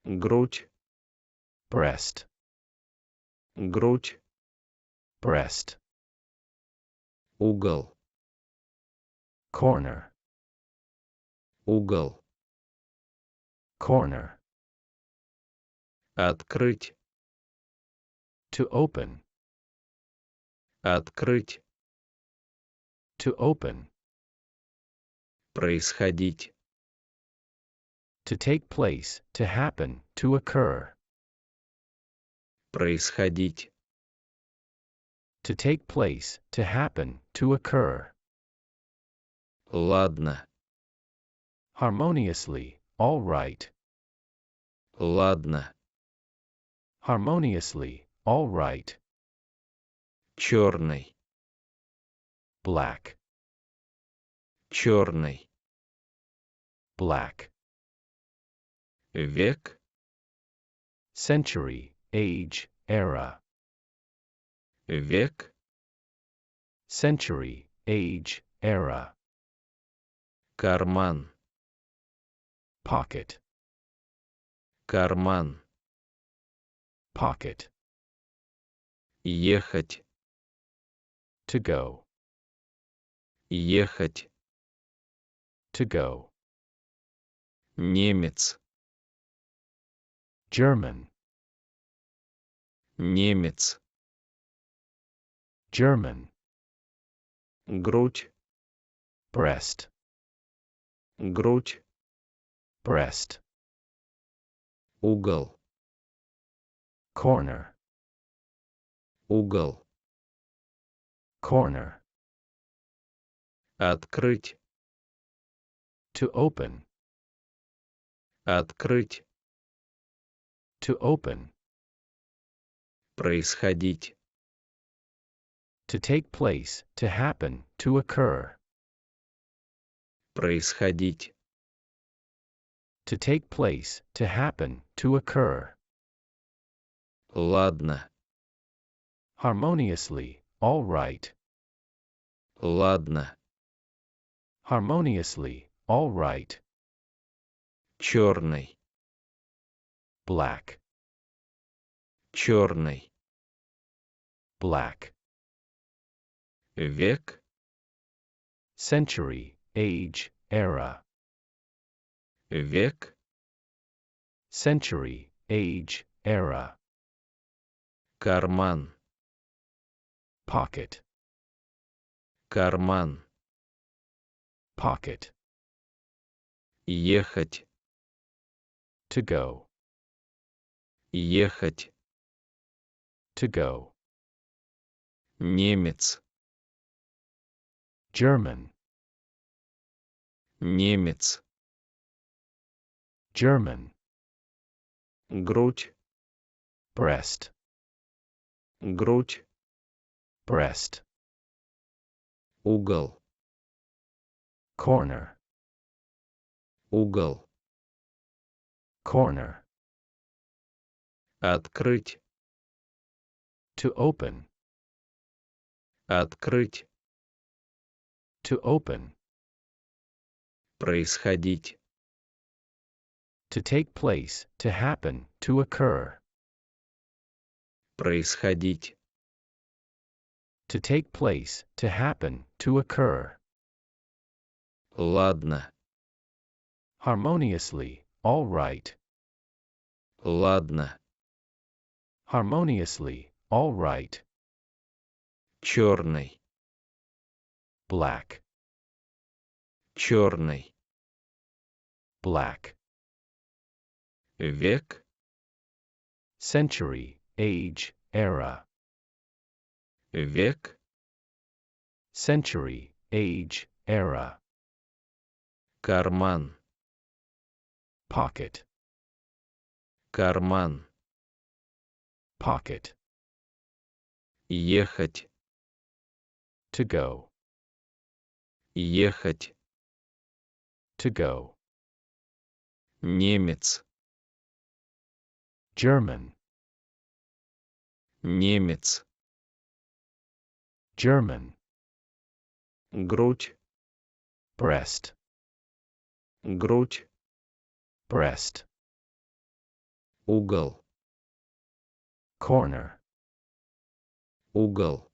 грудь, breast, грудь, breast, угол, corner, угол, corner, открыть, to open, открыть, to open, происходить, to take place, to happen, to occur, происходить, to take place, to happen, to occur, ладно, harmoniously, all right, ладно, harmoniously, all right, черный, black, черный, black, век, century, age, era, век, century, age, era, карман, pocket, карман, pocket, ехать, to go, ехать, to go, немец, German, немец, German, грудь, breast, грудь, breast, угол, corner, угол, corner, открыть, to open, открыть, to open, происходить, to take place, to happen, to occur, происходить, to take place, to happen, to occur, ладно, harmoniously, all right, ладно, harmoniously, all right, черный, black, черный, black, век, century, age, era, век, century, age, era, карман, pocket, карман, pocket, ехать, to go, ехать, to go, немец, German, немец, German, грудь, breast, грудь, breast, угол, corner, угол, corner, открыть, to open, открыть, to open, происходить, to take place, to happen, to occur, происходить, to take place, to happen, to occur, ладно, harmoniously, all right, ладно, harmoniously, all right, черный, black, черный, black, век, century, age, era, век, century, age, era, карман, pocket, карман, pocket, ехать, to go, ехать, to go, немец, German, немец, German, грудь, breast, грудь, breast, угол, corner, угол,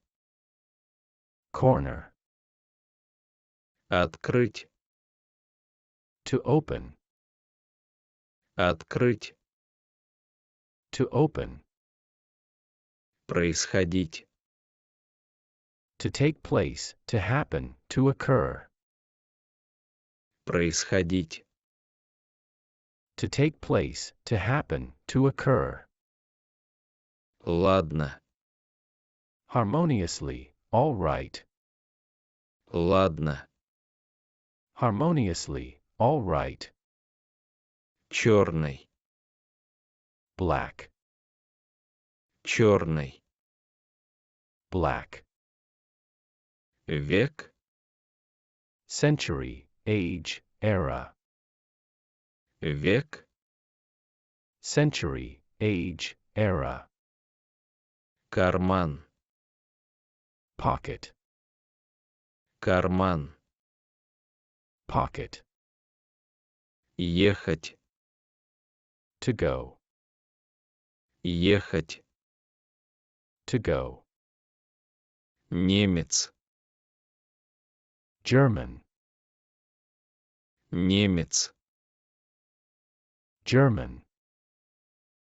corner, открыть, to open, открыть, to open, происходить, to take place, to happen, to occur, происходить, to take place, to happen, to occur, ладно, harmoniously, all right, ладно, harmoniously, all right, черный, black, черный, black, век, century, age, era, век, century, age, era, карман, pocket, карман, pocket, ехать, to go, ехать, to go, немец, German, немец, German,